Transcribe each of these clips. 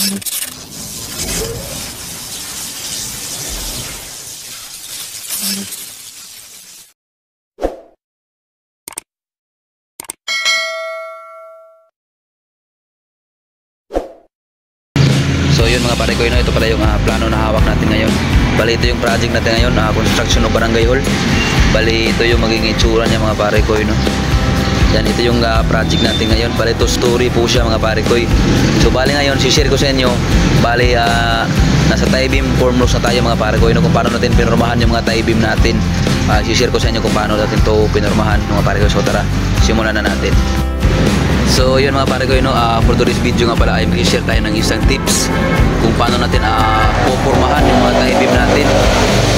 So yun mga pare ko, ito pala yung plano na hawak natin ngayon. Bali ito yung project natin ngayon, construction of barangay hall. Bali ito yung magiging itsura niya mga pare ko, no? Yan, ito yung project natin ngayon. Bali ito story po siya mga pare ko. So bali ngayon, share ko sa inyo. Bali nasa tie beam formless na tayo mga pare ko, no? Kung paano natin pinurmahan yung mga tie beam natin. Share ko sa inyo kung paano natin ito pinurmahan mga pare ko. So tara, simulan na natin. So yun mga pare ko, for today's video nga pala ay mag-share tayo ng isang tips kung paano natin pupormahan yung mga tie beam natin.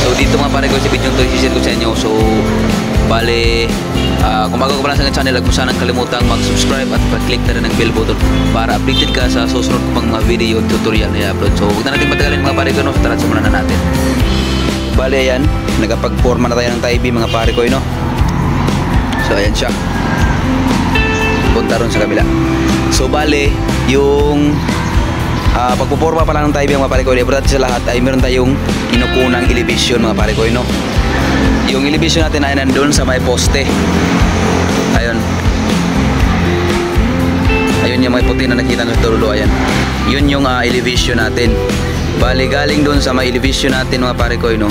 So dito mga pare ko, sa video ito i-share ko sa inyo. So bale, kung bago ka pa lang sa channel, huwag mo sanang kalimutang mag-subscribe at pag-click na rin ng bell button para updated ka sa susunod ko pang mga video tutorial na i-upload. So huwag na natin patagalin mga pare ko, no? Tara, simulan na natin. Bale yan, nagapag-forma na tayo ng tie beam mga pare ko, no? So ayan siya, punta ron sa kabila. So bale, yung pagpuporma pa lang ng tie beam mga pare ko, importante sa lahat ay meron tayong kinukunang elevation mga pare ko, no? Yung elevation natin ay nandun sa may poste. Ayun. Ayun yung may puti na nakita nyo sa dulo, ayan. Yun yung elevation natin. Bale, galing dun sa may elevation natin mga pare ko, no?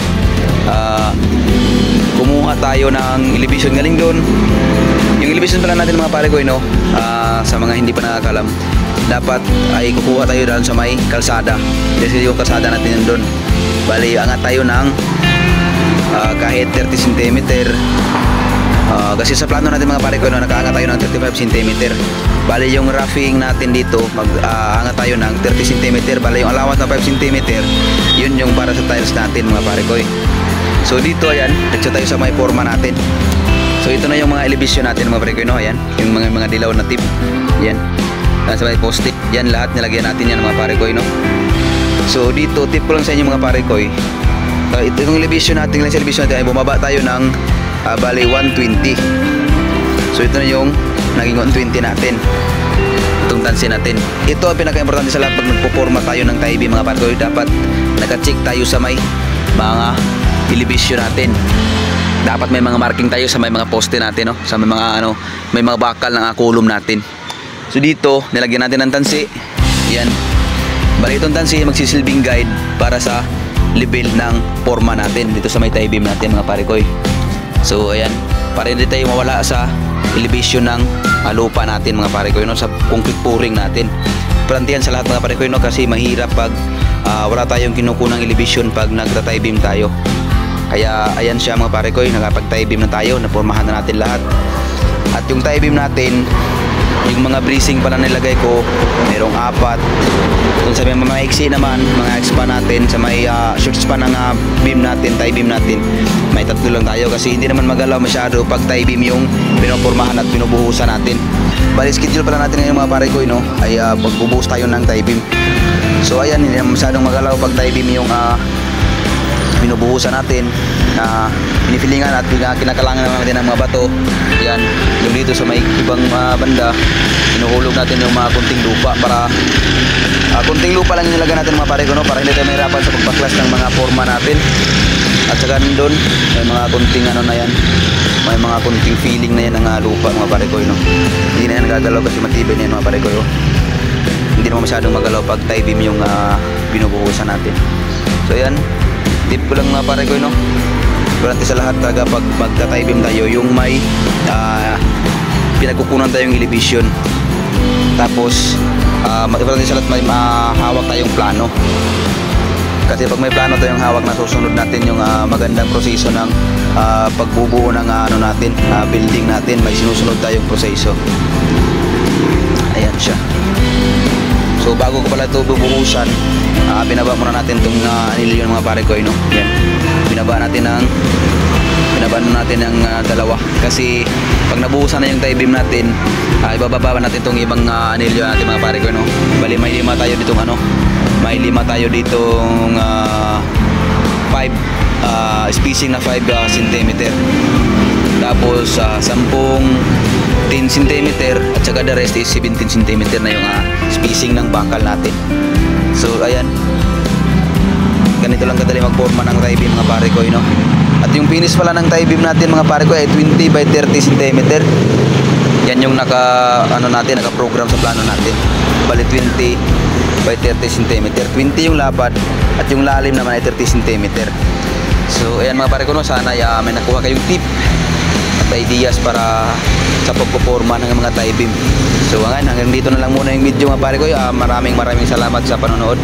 Kumuha tayo ng elevation galing dun. Yung elevation pala natin mga pare ko, no? Sa mga hindi pa nakakalam, dapat ay kukuha tayo dun sa may kalsada. Kasi yung kalsada natin yun dun. Bali, angat tayo ng kahit 30 cm. Kasi sa plano natin mga pare ko, no, nakaangat tayo ng 35 cm. Bali yung roughing natin dito, mag-angat tayo ng 30 cm. Bali yung allowance na 5 cm, yun yung para sa tiles natin mga pare ko. So dito, ayan, dito tayo sa may forma natin. So ito na yung mga elevation natin mga pare ko, no? Ayan, yung mga dilaw na tip. Yan, sa may poste. Yan, lahat nilagyan natin yan mga pare ko, no? So dito, tip ko lang sa inyo mga pare ko. Ito yung elevation natin, yung elevation natin ay bumaba tayo ng bali 120. So ito na yung naging 120 natin, itong tansi natin. Ito ang pinaka-importante sa lahat pag nagpo-forma tayo ng tie beam mga pare ko. Dapat naka-check tayo sa may mga elevation natin. Dapat may mga marking tayo sa may mga poste natin, no? Sa may mga may mga bakal ng kulum natin. So dito nilagyan natin ng tansi. Yan. Bali itong tansi magsisilbing guide para sa level ng forma natin dito sa may tie beam natin mga pare ko. So ayan, para hindi tayo mawala sa elevation ng lupa natin mga pare ko, no? Sa concrete pouring natin. Plantihan sa lahat mga pare ko, no? Kasi mahirap pag wala tayong kinukunang elevation pag nagta-tie beam tayo. Kaya ayan siya mga pare ko, nakapag-tie beam na tayo, napormahan na natin lahat. At yung tie beam natin, yung mga bracing pa na nilagay ko, merong 4. Kung sa mga maiksi naman, mga expand natin sa may short span ng beam natin, tie beam natin, may 3 lang tayo kasi hindi naman magalaw masyado pag tie beam yung pinopormahan at pinubuhusan natin. Bali schedule pala natin ngayon mga pare ko, no? Ay pagbubuhos tayo ng tie beam. So ayan, hindi naman masyadong magalaw pag tie beam yung binubuhusan natin, pinipilingan at kinakalangan natin ng mga bato. Yan, yung dito sa may ibang banda, inuhulog natin yung mga kunting lupa para kunting lupa lang yung nilagay natin mga pare ko, no? Para hindi tayo mahirapan sa pagpaklas ng mga forma natin. At saka doon may mga kunting na yan, may mga kunting feeling na yan ng lupa mga pare ko, no? Hindi na yan nagagalaw kasi matibay na yan mga pare ko, no? Hindi naman masyadong magalaw pag tie beam yung binubuhusan natin. So yan, tip ko lang mga pare ko, no? Importante sa lahat talaga pag magta-tie beam tayo, yung may pinagkukunan tayong elevation. Tapos importante sa lahat may hawak tayong plano. Kasi pag may plano tayong hawak na susunod natin yung magandang proseso ng pagbubuo ng natin, building natin, may sinusunod tayong proseso. Ayan siya. So bago ko pala ito bubuhusan, binaba muna natin itong anilyo ng mga pare ko, no? Yan. Binaba natin ng dalawa. Kasi pag nabuhusan na yung tie beam natin, ibababa natin itong ibang anilyo natin mga pare ko, no? Bali may 5 tayo ditong may 5 tayo ditong 5 spacing na 5 cm. Tapos 10 cm at saka the rest is 17 cm na yung spacing ng bakal natin. So ayan, ganito lang kadali magporma ng tie beam mga pare ko, no? At yung finish pala ng tie beam natin mga pare ko ay 20 by 30 cm. Yan yung naka-program sa plano natin. Bali 20 by 30 cm. 20 yung lapad at yung lalim naman ay 30 cm. So ayan mga pare ko, no, sana may nakuha kayong tip at ideas para sa pagpoporma ng mga tie beam. So hanggang dito na lang muna yung video mga pare ko. Maraming salamat sa panonood.